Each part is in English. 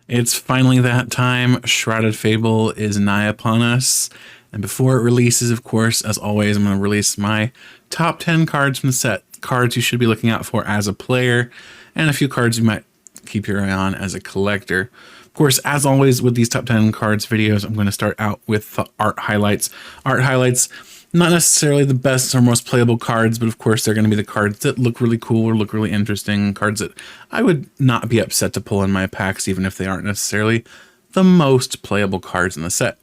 It's finally that time. Shrouded Fable is nigh upon us. And before it releases, of course, as always, I'm going to release my top 10 cards from the set. Cards you should be looking out for as a player, and a few cards you might keep your eye on as a collector. Of course, as always with these top 10 cards videos, I'm going to start out with the art highlights. Art highlights, not necessarily the best or most playable cards, but of course they're going to be the cards that look really cool or look really interesting, cards that I would not be upset to pull in my packs, even if they aren't necessarily the most playable cards in the set.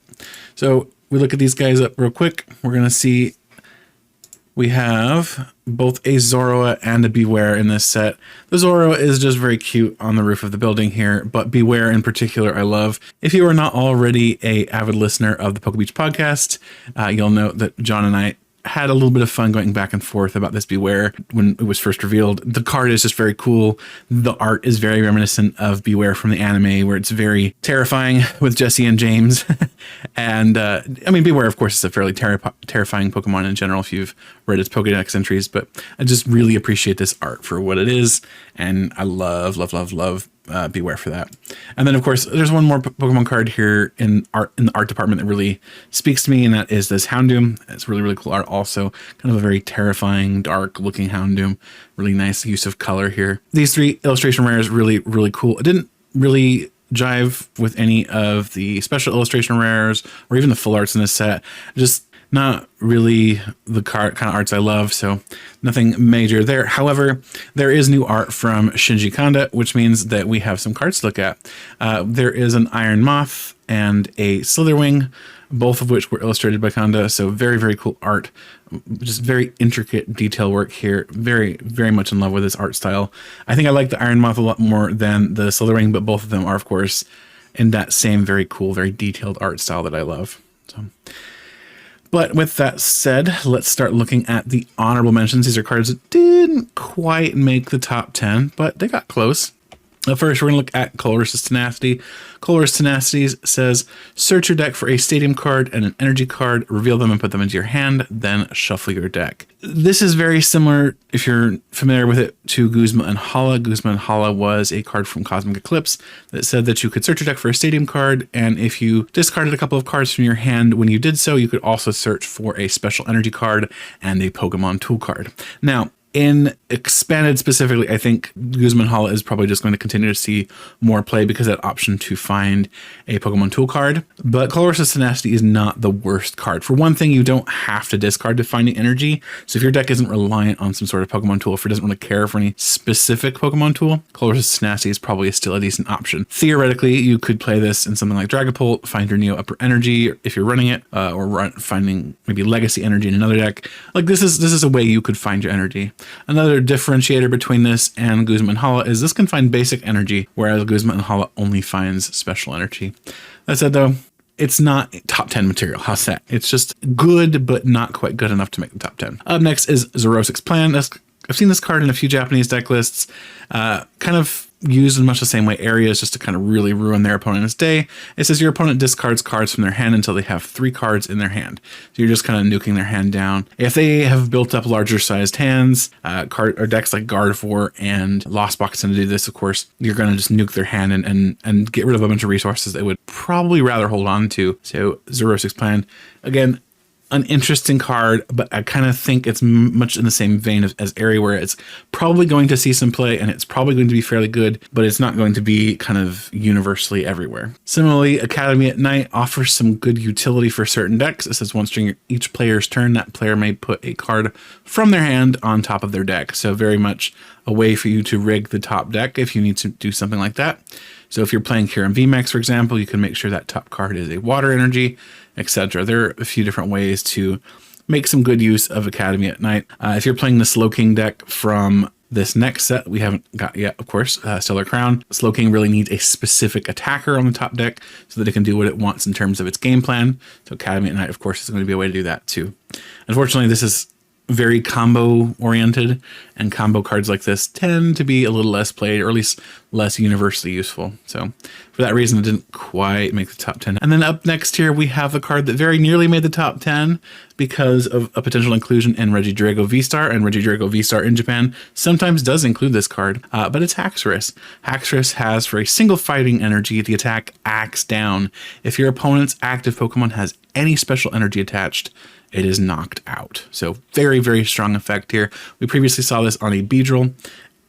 So we look at these guys up real quick. We're going to see we have both a Zoroa and a Beware in this set. The Zoroa is just very cute on the roof of the building here, but Beware in particular I love. If you are not already a avid listener of the Poke Beach podcast, you'll note that John and I had a little bit of fun going back and forth about this Beware when it was first revealed. The card is just very cool. The art is very reminiscent of Beware from the anime, where it's very terrifying with Jesse and James. And I mean, Beware, of course, is a fairly terrifying Pokemon in general if you've read its Pokedex entries, but I just really appreciate this art for what it is. And I love Beware for that. And then of course there's one more Pokemon card here in the art department that really speaks to me, and that is this Houndoom. It's really cool art also, kind of a very terrifying, dark looking Houndoom. Really nice use of color here. These three illustration rares really cool. It didn't really jive with any of the special illustration rares or even the full arts in this set. Just not really the kind of arts I love, so nothing major there. However, there is new art from Shnji Konda, which means that we have some cards to look at. There is an Iron Moth and a Slitherwing, both of which were illustrated by Konda, so very cool art. Just very intricate detail work here. Very much in love with this art style. I think I like the Iron Moth a lot more than the Slitherwing, but both of them are, of course, in that same very cool, very detailed art style that I love. So, but with that said, let's start looking at the honorable mentions. These are cards that didn't quite make the top 10, but they got close. First, we're going to look at Colress's Tenacity. Colress's Tenacity says, search your deck for a Stadium card and an Energy card, reveal them and put them into your hand, then shuffle your deck. This is very similar, if you're familiar with it, to Guzma and Hala. Guzma and Hala was a card from Cosmic Eclipse that said that you could search your deck for a Stadium card, and if you discarded a couple of cards from your hand when you did so, you could also search for a special Energy card and a Pokemon Tool card. Now, in expanded specifically, I think Guzman Hala is probably just going to continue to see more play because of that option to find a Pokemon Tool card. But Colress's Tenacity is not the worst card. For one thing, you don't have to discard to find energy. So if your deck isn't reliant on some sort of Pokemon Tool, if it doesn't really care for any specific Pokemon Tool, Colress's Tenacity is probably still a decent option. Theoretically, you could play this in something like Dragapult, find your Neo Upper Energy if you're running it, or finding maybe Legacy Energy in another deck. Like this is a way you could find your energy. Another differentiator between this and Guzma and Hala is this can find basic energy, whereas Guzma and Hala only finds special energy. That said though, it's not top 10 material. How's that? It's just good, but not quite good enough to make the top 10. Up next is Xerosic's Plan. I've seen this card in a few Japanese deck lists, kind of used in much the same way areas just to kind of really ruin their opponent's day. It says your opponent discards cards from their hand until they have 3 cards in their hand. So you're just kind of nuking their hand down. If they have built up larger sized hands, decks like Gardevoir and Lost Box tend to do this, of course, you're going to just nuke their hand and get rid of a bunch of resources they would probably rather hold on to. So Xerosic's Plan, again, an interesting card, but I kind of think it's much in the same vein as Airy, where it's probably going to see some play and it's probably going to be fairly good, but it's not going to be kind of universally everywhere. Similarly, Academy at Night offers some good utility for certain decks. It says once during each player's turn, that player may put a card from their hand on top of their deck. So very much a way for you to rig the top deck if you need to do something like that. So if you're playing Kyurem VMAX, for example, you can make sure that top card is a water energy, etc. There are a few different ways to make some good use of Academy at Night. If you're playing the Slowking deck from this next set we haven't got yet, of course, Stellar Crown, Slowking really needs a specific attacker on the top deck so that it can do what it wants in terms of its game plan. So Academy at Night, of course, is going to be a way to do that too. Unfortunately, this is very combo oriented, and combo cards like this tend to be a little less played, or at least less universally useful. So for that reason, it didn't quite make the top 10. And then up next here, we have a card that very nearly made the top 10 because of a potential inclusion in Regidrago V-Star, and Regidrago V-Star in Japan sometimes does include this card, but it's Haxorus. Haxorus has, for a single fighting energy, the attack Axe Down. If your opponent's active Pokemon has any special energy attached, it is knocked out. So very, very strong effect here. We previously saw this on a Beedrill.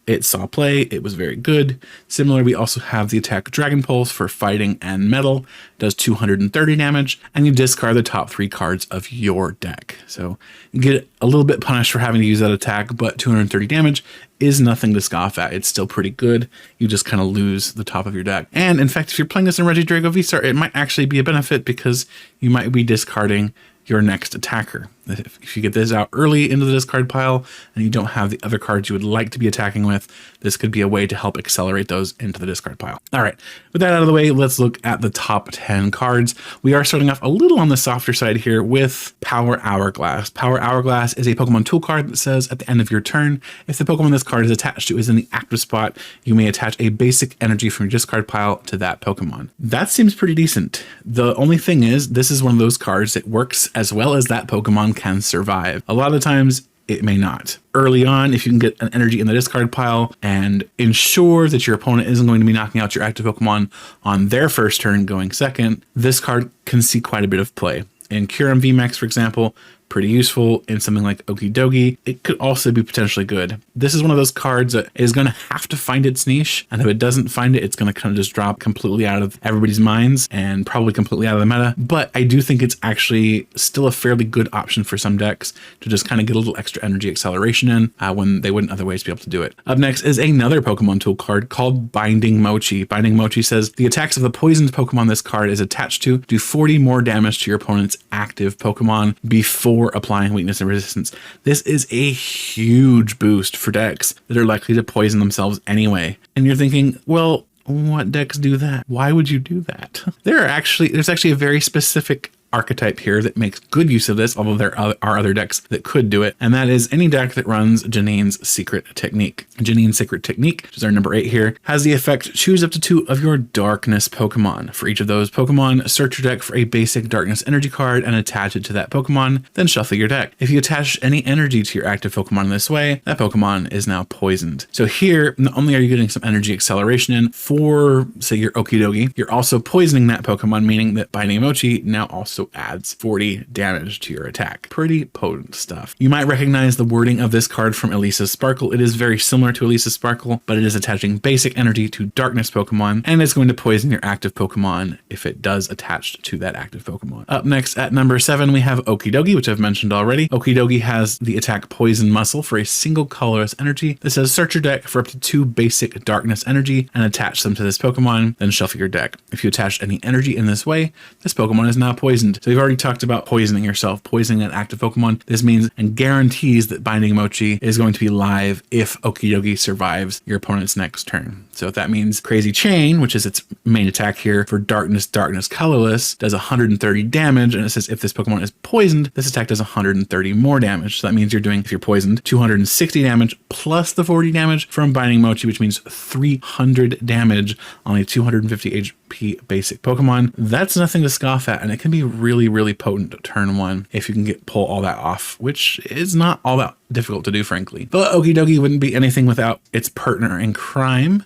It saw play, it was very good. Similar, we also have the attack Dragon Pulse for fighting and metal, does 230 damage, and you discard the top 3 cards of your deck. So you get a little bit punished for having to use that attack, but 230 damage is nothing to scoff at. It's still pretty good. You just kind of lose the top of your deck. And in fact, if you're playing this in Regidrago V-Star, it might actually be a benefit because you might be discarding your next attacker. If you get this out early into the discard pile and you don't have the other cards you would like to be attacking with, this could be a way to help accelerate those into the discard pile. All right, with that out of the way, let's look at the top 10 cards. We are starting off a little on the softer side here with Power Hourglass. Power Hourglass is a Pokemon tool card that says at the end of your turn, if the Pokemon this card is attached to is in the active spot, you may attach a basic energy from your discard pile to that Pokemon. That seems pretty decent. The only thing is, this is one of those cards that works as well as that Pokemon can survive. A lot of the times it may not. Early on, if you can get an energy in the discard pile and ensure that your opponent isn't going to be knocking out your active Pokemon on their first turn going second, this card can see quite a bit of play. In Kyurem VMAX, for example, pretty useful. In something like Okidogi, it could also be potentially good. This is one of those cards that is going to have to find its niche, and if it doesn't find it, it's going to kind of just drop completely out of everybody's minds and probably completely out of the meta. But I do think it's actually still a fairly good option for some decks to just kind of get a little extra energy acceleration in when they wouldn't otherwise be able to do it. Up next is another Pokemon tool card called Binding Mochi. Binding Mochi says the attacks of the poisoned Pokemon this card is attached to do 40 more damage to your opponent's active Pokemon before applying weakness and resistance. This is a huge boost for decks that are likely to poison themselves anyway. And you're thinking, well, what decks do that? Why would you do that? There's actually a very specific archetype here that makes good use of this, although there are other decks that could do it, and that is any deck that runs Janine's Secret Technique. Janine's Secret Technique, which is our number 8 here, has the effect choose up to 2 of your Darkness Pokemon. For each of those Pokemon, search your deck for a basic Darkness energy card and attach it to that Pokemon, then shuffle your deck. If you attach any energy to your active Pokemon in this way, that Pokemon is now poisoned. So here, not only are you getting some energy acceleration in for, say, your Okidogi, you're also poisoning that Pokemon, meaning that Binding Mochi now also adds 40 damage to your attack. Pretty potent stuff. You might recognize the wording of this card from Elisa's Sparkle. It is very similar to Elisa's Sparkle, but it is attaching basic energy to Darkness Pokemon, and it's going to poison your active Pokemon if it does attach to that active Pokemon. Up next at number 7, we have Okidogi, which I've mentioned already. Okidogi has the attack Poison Muscle for a single colorless energy that says search your deck for up to 2 basic Darkness energy and attach them to this Pokemon, then shuffle your deck. If you attach any energy in this way, this Pokemon is now poisoned. So we've already talked about poisoning yourself, poisoning an active Pokemon. This means and guarantees that Binding Mochi is going to be live if Okidogi survives your opponent's next turn. So if that means Crazy Chain, which is its main attack here for Darkness Colorless, does 130 damage, and it says if this Pokemon is poisoned, this attack does 130 more damage. So that means you're doing, if you're poisoned, 260 damage plus the 40 damage from Binding Mochi, which means 300 damage on a 250 HP basic Pokemon. That's nothing to scoff at, and it can be really, really potent turn 1 if you can pull all that off, which is not all that difficult to do, frankly. But Okidogi wouldn't be anything without its partner in crime,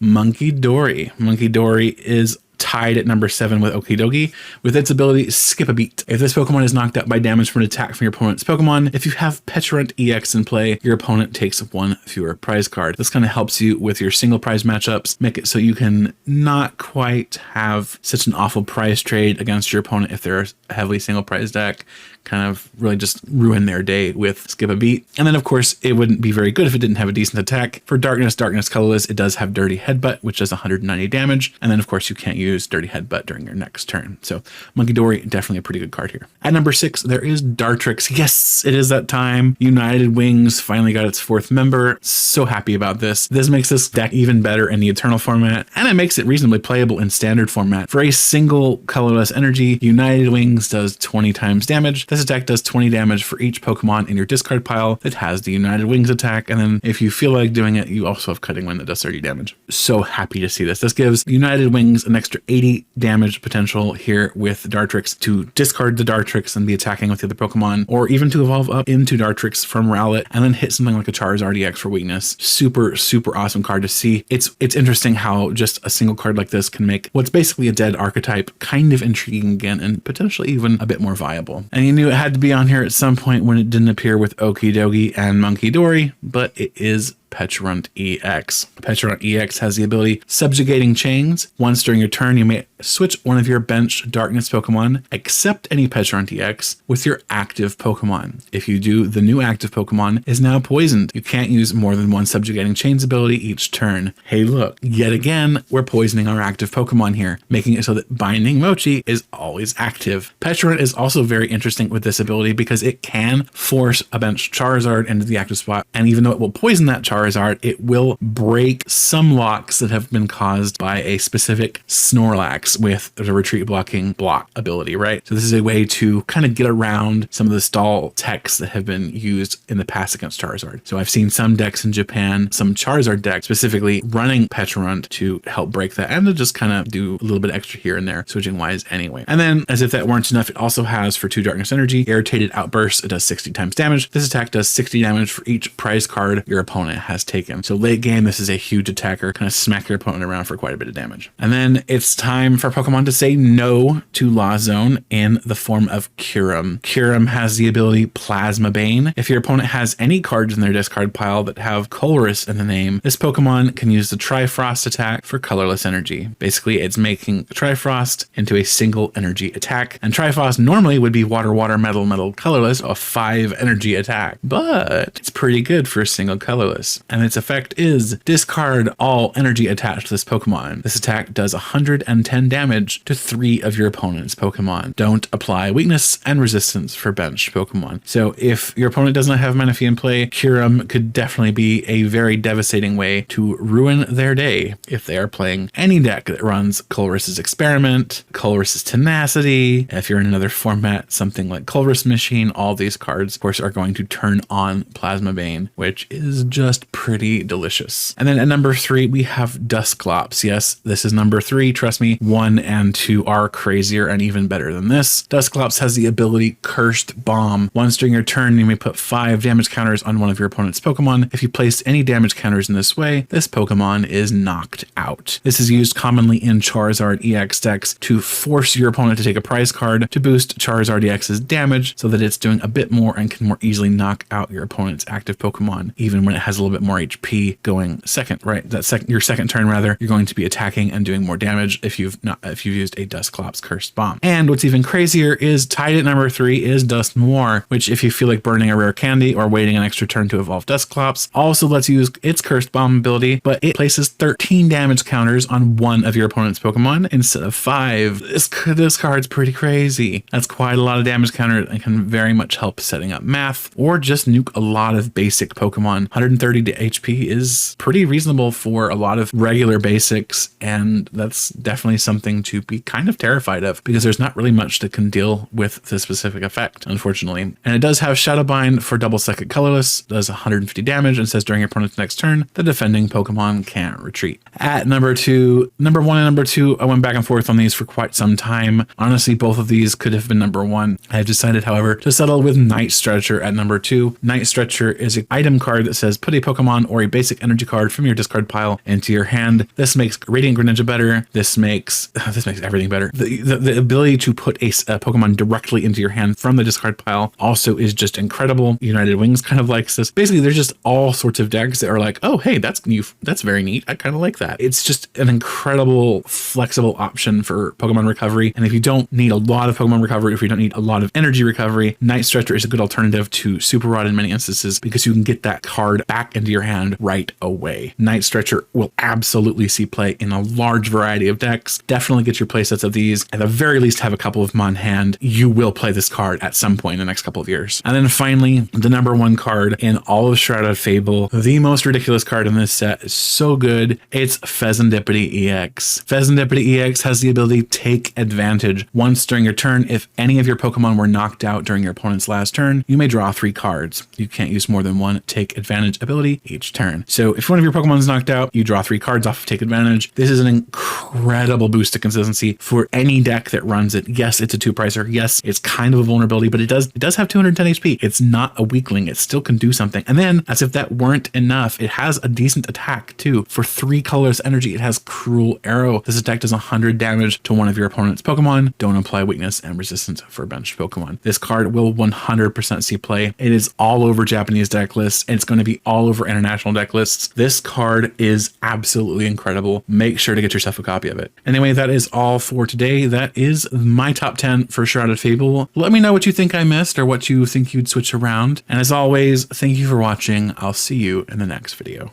Munkidori. Munkidori is tied at number 7 with Okidogi with its ability Skip a Beat. If this Pokemon is knocked out by damage from an attack from your opponent's Pokemon, if you have Pecharunt EX in play, your opponent takes 1 fewer prize card. This kind of helps you with your single prize matchups, make it so you can not quite have such an awful prize trade against your opponent if they're a heavily single prize deck. Kind of really just ruin their day with Skip a Beat. And then of course it wouldn't be very good if it didn't have a decent attack. For Darkness Colorless, it does have Dirty Headbutt, which does 190 damage. And then of course you can't use use Dirty Headbutt during your next turn. So Munkidori, definitely a pretty good card here. At number 6, there is Dartrix. Yes, it is that time. United Wings finally got its 4th member. So happy about this. This makes this deck even better in the Eternal format, and it makes it reasonably playable in Standard format. For a single colorless energy, United Wings does 20 times damage. This attack does 20 damage for each Pokemon in your discard pile that has the United Wings attack, and then if you feel like doing it, you also have Cutting Wind that does 30 damage. So happy to see this. This gives United Wings an extra 80 damage potential here with Dartrix to discard the Dartrix and be attacking with the other Pokemon, or even to evolve up into Dartrix from Rowlet and then hit something like a Charizard EX for weakness. Super, super awesome card to see. It's interesting how just a single card like this can make what's basically a dead archetype kind of intriguing again and potentially even a bit more viable. And you knew it had to be on here at some point when it didn't appear with Okidogi and Munkidori, but it is Pecharunt EX. Pecharunt EX has the ability Subjugating Chains. Once during your turn, you may switch one of your bench Darkness Pokemon, except any Pecharunt EX, with your active Pokemon. If you do, the new active Pokemon is now poisoned. You can't use more than one Subjugating Chains ability each turn. Hey look, yet again, we're poisoning our active Pokemon here, making it so that Binding Mochi is always active. Pecharunt is also very interesting with this ability because it can force a bench Charizard into the active spot, and even though it will poison that Charizard, it will break some locks that have been caused by a specific Snorlax with the retreat blocking block ability, right? So this is a way to kind of get around some of the stall techs that have been used in the past against Charizard. So I've seen some decks in Japan, some Charizard decks specifically running Pecharunt to help break that and to just kind of do a little bit extra here and there, switching wise anyway. And then as if that weren't enough, it also has for 2 Darkness Energy, Irritated Outburst. It does 60 times damage. This attack does 60 damage for each prize card your opponent has taken. So late game, this is a huge attacker, kind of smack your opponent around for quite a bit of damage. And then it's time for Pokemon to say no to Law Zone in the form of Kyurem. Kyurem has the ability Plasma Bane. If your opponent has any cards in their discard pile that have Colress in the name, this Pokemon can use the Trifrost attack for colorless energy. Basically, it's making Trifrost into a single energy attack, and Trifrost normally would be water, water, metal, metal, colorless, a 5 energy attack, but it's pretty good for a single colorless. And its effect is discard all energy attached to this Pokemon. This attack does 110 damage to 3 of your opponent's Pokemon. Don't apply weakness and resistance for bench Pokemon. So if your opponent doesn't have Manaphy in play, Kyurem could definitely be a very devastating way to ruin their day if they are playing any deck that runs Colress's Experiment, Colress's Tenacity. If you're in another format, something like Colress Machine, all these cards, of course, are going to turn on Plasma Bane, which is just pretty delicious. And then at number 3, we have Dusclops. Yes, this is number 3. Trust me, 1 and 2 are crazier and even better than this. Dusclops has the ability Cursed Bomb. Once during your turn, you may put 5 damage counters on one of your opponent's Pokemon. If you place any damage counters in this way, this Pokemon is knocked out. This is used commonly in Charizard EX decks to force your opponent to take a prize card to boost Charizard EX's damage so that it's doing a bit more and can more easily knock out your opponent's active Pokemon, even when it has a little bit more HP going second, right? Your second turn rather, you're going to be attacking and doing more damage if you've used a Dusclops Cursed Bomb. And what's even crazier is tied at number 3 is Dusknoir, which if you feel like burning a rare candy or waiting an extra turn to evolve Dusclops, also lets you use its Cursed Bomb ability, but it places 13 damage counters on one of your opponent's Pokemon instead of 5. This card's pretty crazy. That's quite a lot of damage counter and can very much help setting up math or just nuke a lot of basic Pokemon. 130 to HP is pretty reasonable for a lot of regular basics, and that's definitely something to be kind of terrified of because there's not really much that can deal with this specific effect, unfortunately. And it does have Shadow Bind for double second colorless, does 150 damage, and says during your opponent's next turn, the defending Pokemon can't retreat. At number 1 and number 2, I went back and forth on these for quite some time. Honestly, both of these could have been number 1. I have decided, however, to settle with Night Stretcher at number 2. Night Stretcher is an item card that says put a Pokemon or a basic energy card from your discard pile into your hand. This makes Radiant Greninja better. This makes everything better. The ability to put a Pokemon directly into your hand from the discard pile also is just incredible. United Wings kind of likes this. Basically, there's just all sorts of decks that are like, oh, hey, that's new. That's very neat. I kind of like that. It's just an incredible, flexible option for Pokemon recovery. And if you don't need a lot of Pokemon recovery, if you don't need a lot of energy recovery, Night Stretcher is a good alternative to Super Rod in many instances because you can get that card back into your hand right away. Night Stretcher will absolutely see play in a large variety of decks. Definitely get your playsets of these. At the very least, have a couple of them on hand. You will play this card at some point in the next couple of years. And then finally, the number one card in all of Shrouded Fable, the most ridiculous card in this set, is so good. It's Fezandipiti EX. Fezandipiti EX has the ability to take advantage. Once during your turn, if any of your Pokemon were knocked out during your opponent's last turn, you may draw 3 cards. You can't use more than one take advantage ability each turn. So if one of your Pokemon is knocked out, you draw 3 cards off of take advantage. This is an incredible boost to consistency for any deck that runs it. Yes, it's a 2-pricer. Yes, it's kind of a vulnerability, but it does have 210 HP. It's not a weakling. It still can do something. And then, as if that weren't enough, it has a decent attack too. For 3 colors energy, it has Cruel Arrow. This attack does 100 damage to one of your opponent's Pokemon. Don't apply weakness and resistance for benched Pokemon. This card will 100% see play. It is all over Japanese deck lists, and it's going to be all over international deck lists. This card is absolutely incredible. Make sure to get yourself a copy of it. Anyway, that is all for today. That is my top 10 for Shrouded Fable. Let me know what you think I missed or what you think you'd switch around. And as always, thank you for watching. I'll see you in the next video.